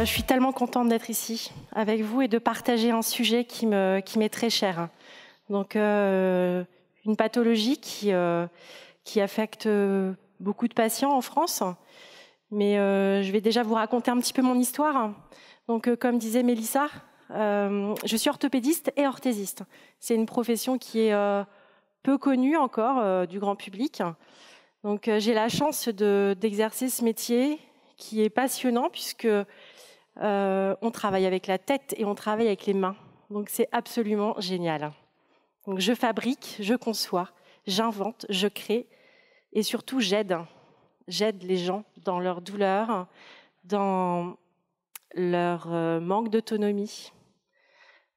je suis tellement contente d'être ici avec vous et de partager un sujet qui m'est très cher. Donc, une pathologie qui affecte beaucoup de patients en France. Mais je vais déjà vous raconter un petit peu mon histoire. Donc, comme disait Mélissa, je suis orthopédiste et orthésiste. C'est une profession qui est peu connue encore du grand public. Donc, j'ai la chance d'exercer ce métier qui est passionnant puisque on travaille avec la tête et on travaille avec les mains. Donc, c'est absolument génial. Donc, je fabrique, je conçois, j'invente, je crée et surtout j'aide. J'aide les gens dans leur douleur, dans leur manque d'autonomie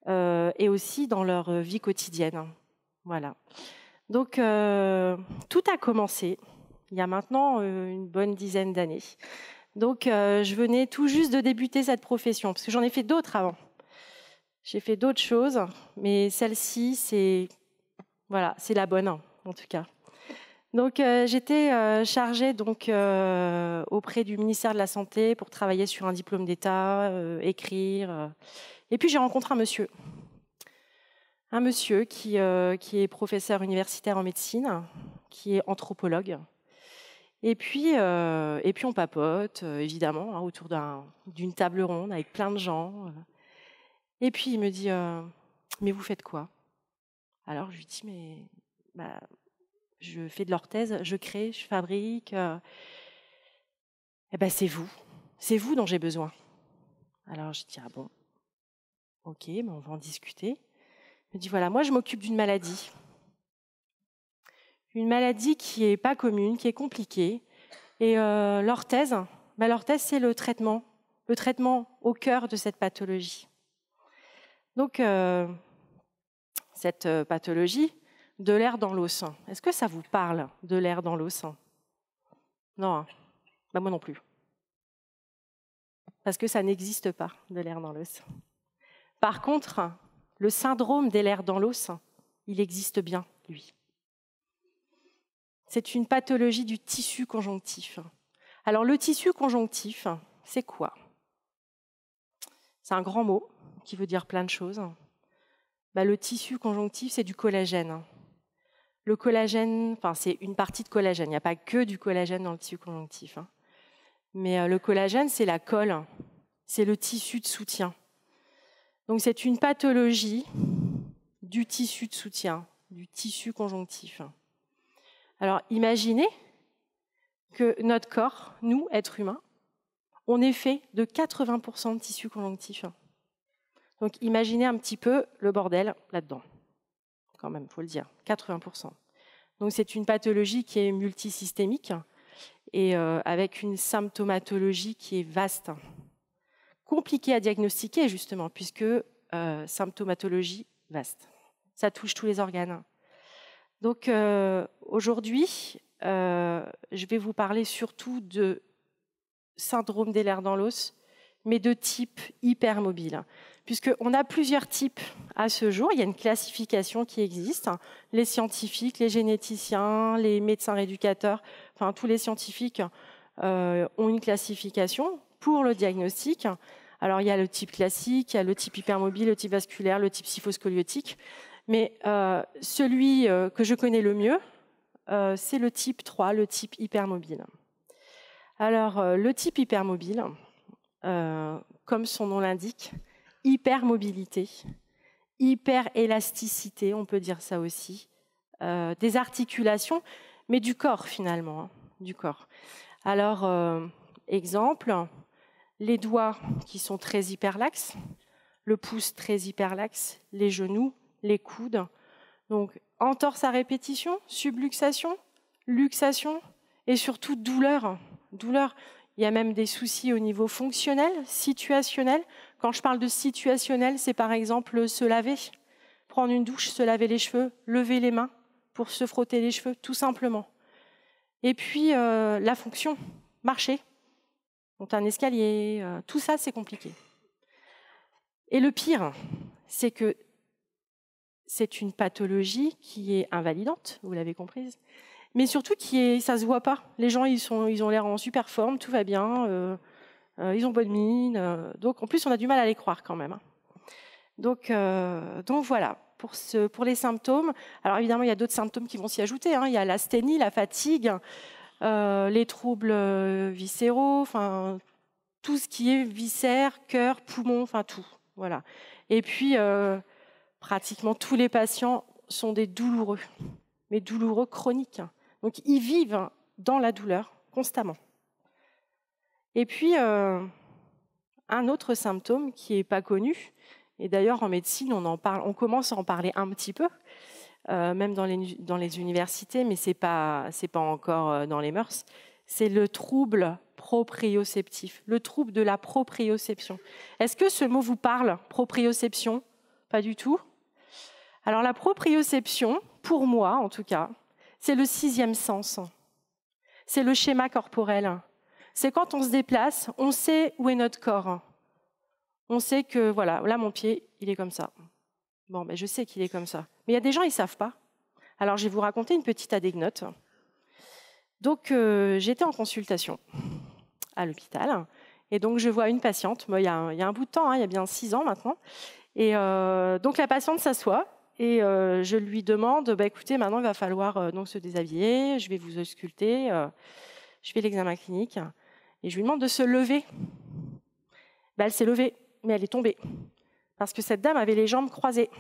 et aussi dans leur vie quotidienne. Voilà. Donc, tout a commencé il y a maintenant une bonne dizaine d'années. Donc, je venais tout juste de débuter cette profession, parce que j'en ai fait d'autres avant. J'ai fait d'autres choses, mais celle-ci, c'est la bonne, en tout cas. Donc, j'étais chargée auprès du ministère de la Santé pour travailler sur un diplôme d'État, écrire. Et puis, j'ai rencontré un monsieur qui est professeur universitaire en médecine, qui est anthropologue. Et puis on papote, évidemment, autour d'une table ronde avec plein de gens. Et puis, il me dit « Mais vous faites quoi ?» Alors, je lui dis « je fais de l'orthèse, je crée, je fabrique. C'est vous dont j'ai besoin. » Alors, je dis « Ah bon, ok, on va en discuter. » Il me dit « Voilà, moi, je m'occupe d'une maladie. Une maladie qui n'est pas commune, qui est compliquée. Et l'orthèse, c'est le traitement au cœur de cette pathologie. Donc, cette pathologie de l'air dans l'os. Est-ce que ça vous parle de l'air dans l'os? Non, moi non plus. Parce que ça n'existe pas, de l'air dans l'os. Par contre, le syndrome des l'air dans l'os, il existe bien, lui. C'est une pathologie du tissu conjonctif. Alors, le tissu conjonctif, c'est quoi? C'est un grand mot qui veut dire plein de choses. Le tissu conjonctif, c'est du collagène. Le collagène, c'est une partie de collagène. Il n'y a pas que du collagène dans le tissu conjonctif. Mais le collagène, c'est la colle. C'est le tissu de soutien. Donc, c'est une pathologie du tissu de soutien, du tissu conjonctif. Alors, imaginez que notre corps, nous, êtres humains, on est fait de 80% de tissu conjonctif. Donc, imaginez un petit peu le bordel là-dedans. Quand même, il faut le dire, 80%. Donc, c'est une pathologie qui est multisystémique et avec une symptomatologie qui est vaste. Compliquée à diagnostiquer, justement, puisque symptomatologie vaste. Ça touche tous les organes. Donc, aujourd'hui, je vais vous parler surtout de syndrome des lèvres dans l'os, mais de type hypermobile. Puisqu'on a plusieurs types à ce jour, il y a une classification qui existe. Les scientifiques, les généticiens, les médecins rééducateurs, tous les scientifiques ont une classification pour le diagnostic. Alors, il y a le type classique, il y a le type hypermobile, le type vasculaire, le type kyphoscoliotique. Mais celui que je connais le mieux, c'est le type 3, le type hypermobile. Alors, le type hypermobile, comme son nom l'indique, hypermobilité, hyperélasticité, on peut dire ça aussi, des articulations, mais du corps finalement, du corps. Alors, exemple, les doigts qui sont très hyperlaxes, le pouce très hyperlaxe, les genoux, les coudes. Donc, entorse à répétition, subluxation, luxation et surtout douleur. Douleur. Il y a même des soucis au niveau fonctionnel, situationnel. Quand je parle de situationnel, c'est par exemple se laver, prendre une douche, se laver les cheveux, lever les mains pour se frotter les cheveux, tout simplement. Et puis, la fonction, marcher, monter un escalier, tout ça, c'est compliqué. Et le pire, c'est que c'est une pathologie qui est invalidante, vous l'avez comprise, mais surtout ça ne se voit pas. Les gens, ils ont l'air en super forme, tout va bien. ils ont bonne mine. Donc en plus, on a du mal à les croire quand même. Donc voilà, pour les symptômes. Alors évidemment, il y a d'autres symptômes qui vont s'y ajouter. Il y a l'asthénie, la fatigue, les troubles viscéraux, enfin tout ce qui est viscères, cœur, poumons, enfin tout. Voilà. Et puis, pratiquement tous les patients sont des douloureux, mais douloureux chroniques. Donc ils vivent dans la douleur constamment. Et puis, un autre symptôme qui n'est pas connu, et d'ailleurs en médecine on commence à en parler un petit peu, même dans les universités, mais c'est pas encore dans les mœurs, c'est le trouble proprioceptif, le trouble de la proprioception. Est-ce que ce mot vous parle, proprioception? Pas du tout. Alors la proprioception, pour moi en tout cas, c'est le 6e sens. C'est le schéma corporel. C'est quand on se déplace, on sait où est notre corps. On sait que, voilà, là mon pied, il est comme ça. Bon, je sais qu'il est comme ça. Mais il y a des gens, ils ne savent pas. Alors je vais vous raconter une petite anecdote. Donc j'étais en consultation à l'hôpital. Et donc je vois une patiente, il y a un bout de temps, il y a bien 6 ans maintenant. Et donc la patiente s'assoit. Et je lui demande, écoutez, maintenant il va falloir donc se déshabiller, je vais vous ausculter, je fais l'examen clinique, et je lui demande de se lever. Elle s'est levée, mais elle est tombée, parce que cette dame avait les jambes croisées.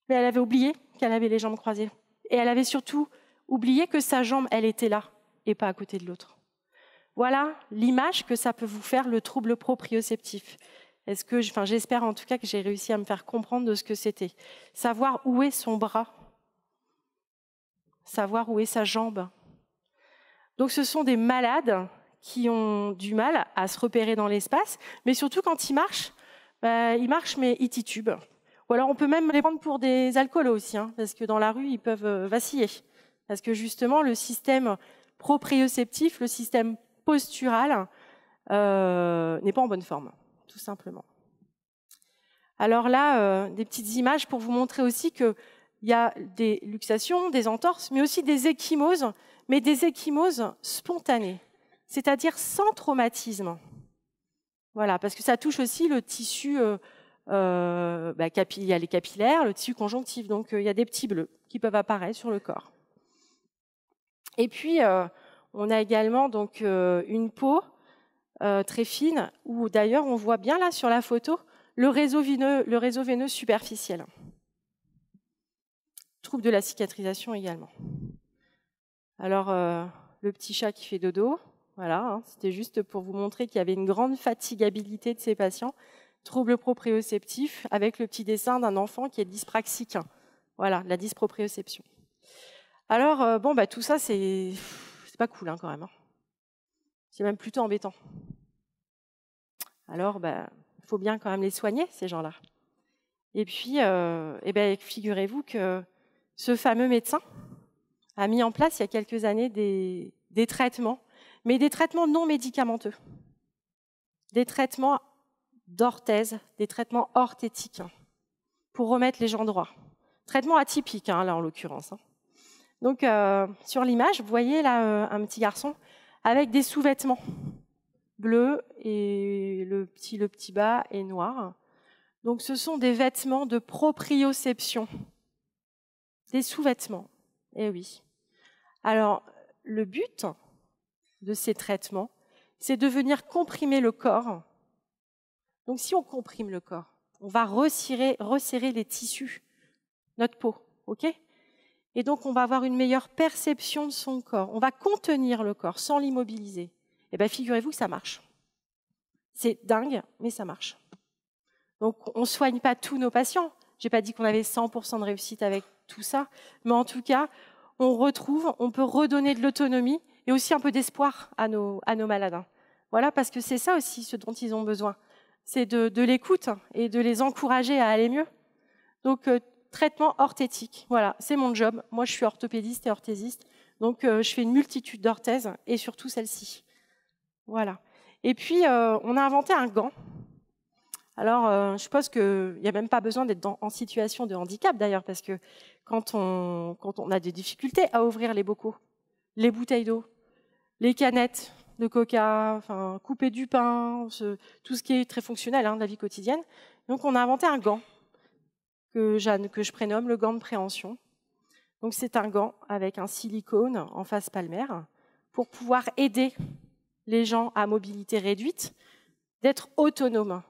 Mais elle avait oublié qu'elle avait les jambes croisées. Et elle avait surtout oublié que sa jambe, elle était là, et pas à côté de l'autre. Voilà l'image que ça peut vous faire, le trouble proprioceptif. J'espère en tout cas que j'ai réussi à me faire comprendre de ce que c'était. Savoir où est son bras, savoir où est sa jambe. Donc ce sont des malades qui ont du mal à se repérer dans l'espace, mais surtout quand ils marchent mais ils titubent. Ou alors on peut même les prendre pour des alcoolos aussi, parce que dans la rue ils peuvent vaciller. Parce que justement le système proprioceptif, le système postural n'est pas en bonne forme. Tout simplement. Alors là, des petites images pour vous montrer aussi qu'il y a des luxations, des entorses, mais aussi des ecchymoses, mais des ecchymoses spontanées, c'est-à-dire sans traumatisme. Voilà, parce que ça touche aussi le tissu, il y a les capillaires, le tissu conjonctif, donc il y a des petits bleus qui peuvent apparaître sur le corps. Et puis, on a également donc une peau très fine, où d'ailleurs on voit bien là sur la photo le réseau veineux superficiel. Trouble de la cicatrisation également. Alors le petit chat qui fait dodo, voilà, c'était juste pour vous montrer qu'il y avait une grande fatigabilité de ces patients. Trouble proprioceptif avec le petit dessin d'un enfant qui est dyspraxique. Voilà, la dysproprioception. Alors tout ça c'est pas cool quand même. C'est même plutôt embêtant. Alors, il faut bien quand même les soigner, ces gens-là. Et puis, figurez-vous que ce fameux médecin a mis en place, il y a quelques années, des traitements, mais des traitements non médicamenteux. Des traitements d'orthèse, des traitements orthétiques, pour remettre les gens droits. Traitements atypiques, là, en l'occurrence. Donc, sur l'image, vous voyez là un petit garçon avec des sous-vêtements bleus et le petit bas est noir. Donc ce sont des vêtements de proprioception, des sous-vêtements. Eh oui. Alors le but de ces traitements, c'est de venir comprimer le corps. Donc si on comprime le corps, on va resserrer les tissus, notre peau, ok ? Et donc on va avoir une meilleure perception de son corps. On va contenir le corps sans l'immobiliser. Eh bien, figurez-vous que ça marche. C'est dingue, mais ça marche. Donc, on ne soigne pas tous nos patients. Je n'ai pas dit qu'on avait 100% de réussite avec tout ça, mais en tout cas, on peut redonner de l'autonomie et aussi un peu d'espoir à nos malades. Voilà, parce que c'est ça aussi ce dont ils ont besoin. C'est de l'écoute et de les encourager à aller mieux. Donc, traitement orthétique, voilà, c'est mon job. Moi, je suis orthopédiste et orthésiste, donc je fais une multitude d'orthèses et surtout celle-ci. Voilà. Et puis, on a inventé un gant. Alors, je suppose qu'il n'y a même pas besoin d'être en situation de handicap, d'ailleurs, parce que quand on a des difficultés à ouvrir les bocaux, les bouteilles d'eau, les canettes, de coca, enfin, couper du pain, tout ce qui est très fonctionnel de la vie quotidienne. Donc, on a inventé un gant que je prénomme le gant de préhension. Donc, c'est un gant avec un silicone en face palmaire pour pouvoir aider les gens à mobilité réduite d'être autonomes.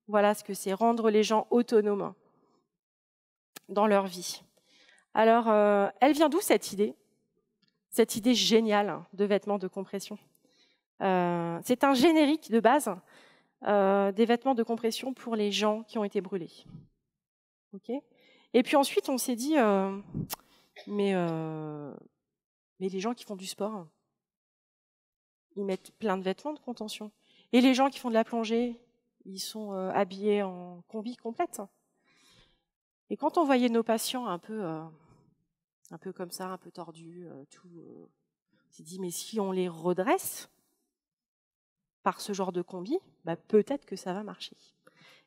Voilà ce que c'est, rendre les gens autonomes dans leur vie. Alors, elle vient d'où cette idée? Cette idée géniale de vêtements de compression. C'est un générique de base des vêtements de compression pour les gens qui ont été brûlés. Okay. Et puis ensuite, on s'est dit, mais les gens qui font du sport, ils mettent plein de vêtements de contention. Et les gens qui font de la plongée, ils sont habillés en combi complète. Et quand on voyait nos patients un peu comme ça, un peu tordus, on s'est dit, mais si on les redresse par ce genre de combi, peut-être que ça va marcher.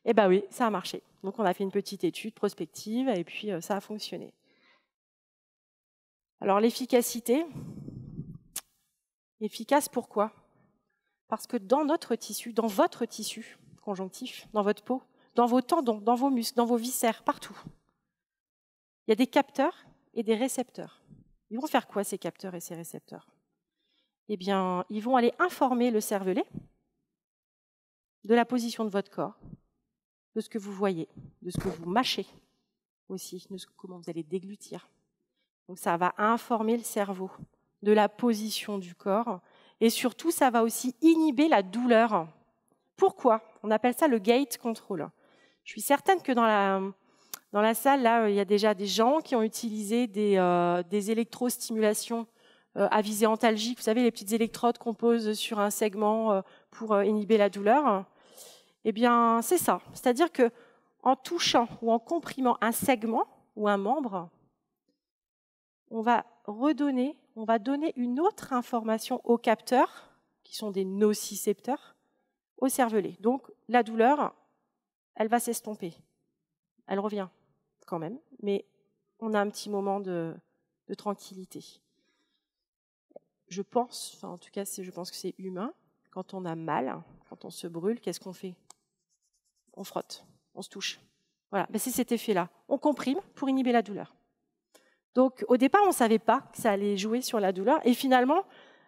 Eh bien oui, ça a marché. Donc on a fait une petite étude prospective et puis ça a fonctionné. Alors l'efficacité, efficace pourquoi? Parce que dans notre tissu, dans votre tissu conjonctif, dans votre peau, dans vos tendons, dans vos muscles, dans vos viscères, partout, il y a des capteurs et des récepteurs. Ils vont faire quoi ces capteurs et ces récepteurs? Eh bien, ils vont aller informer le cervelet de la position de votre corps, de ce que vous voyez, de ce que vous mâchez aussi, de comment vous allez déglutir. Donc ça va informer le cerveau de la position du corps et surtout ça va aussi inhiber la douleur. Pourquoi? On appelle ça le gate control. Je suis certaine que dans la salle, là, il y a déjà des gens qui ont utilisé des électrostimulations à visée antalgique. Vous savez, les petites électrodes qu'on pose sur un segment pour inhiber la douleur. Eh bien, c'est ça. C'est-à-dire qu'en touchant ou en comprimant un segment ou un membre, on va donner une autre information aux capteurs, qui sont des nocicepteurs, au cervelet. Donc, la douleur, elle va s'estomper. Elle revient quand même, mais on a un petit moment de tranquillité. Je pense que c'est humain. Quand on a mal, quand on se brûle, qu'est-ce qu'on fait? On frotte, on se touche. Voilà, c'est cet effet-là. On comprime pour inhiber la douleur. Donc, au départ, on ne savait pas que ça allait jouer sur la douleur. Et finalement,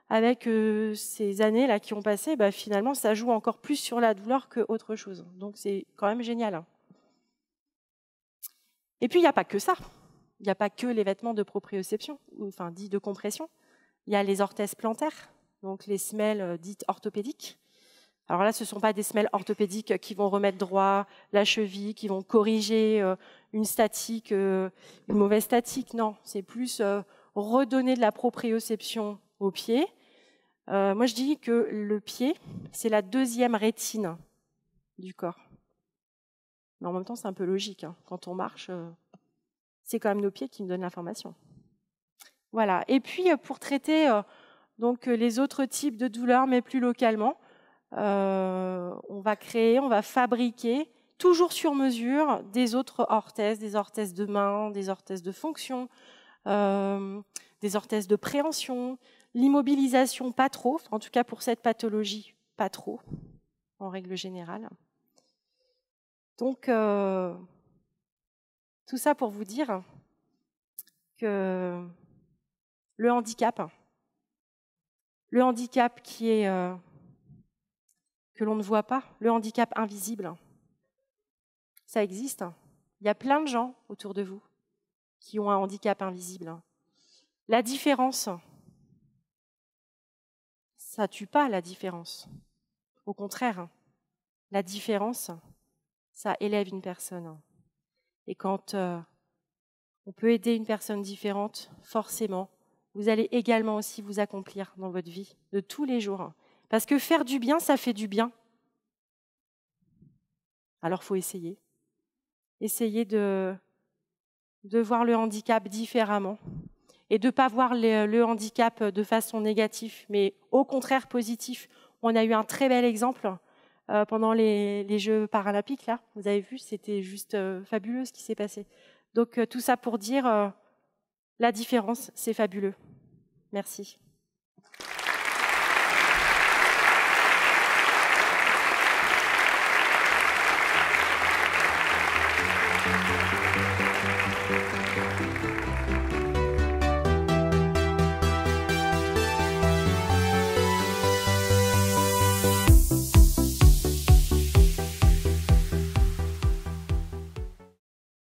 avec ces années-là qui ont passé, finalement, ça joue encore plus sur la douleur qu'autre chose. Donc, c'est quand même génial. Et puis, il n'y a pas que ça. Il n'y a pas que les vêtements de proprioception, enfin, dits de compression. Il y a les orthèses plantaires, donc les semelles dites orthopédiques. Alors là, ce ne sont pas des semelles orthopédiques qui vont remettre droit la cheville, qui vont corriger une statique, une mauvaise statique. Non, c'est plus redonner de la proprioception au pied. Moi, je dis que le pied, c'est la deuxième rétine du corps. Mais en même temps, c'est un peu logique. Quand on marche, c'est quand même nos pieds qui nous donnent l'information. Voilà. Et puis, pour traiter donc les autres types de douleurs, mais plus localement, on va fabriquer, toujours sur mesure, des autres orthèses, des orthèses de main, des orthèses de fonction, des orthèses de préhension, l'immobilisation pas trop, en tout cas pour cette pathologie, pas trop, en règle générale. Donc, tout ça pour vous dire que le handicap qui est que l'on ne voit pas, le handicap invisible, ça existe. Il y a plein de gens autour de vous qui ont un handicap invisible. La différence, ça tue pas la différence. Au contraire, la différence, ça élève une personne. Et quand on peut aider une personne différente, forcément, vous allez également aussi vous accomplir dans votre vie de tous les jours. Parce que faire du bien, ça fait du bien. Alors, il faut essayer. Essayer de voir le handicap différemment et de ne pas voir le handicap de façon négative, mais au contraire positif. On a eu un très bel exemple pendant les Jeux paralympiques. Là, vous avez vu, c'était juste fabuleux ce qui s'est passé. Donc, tout ça pour dire, la différence, c'est fabuleux. Merci.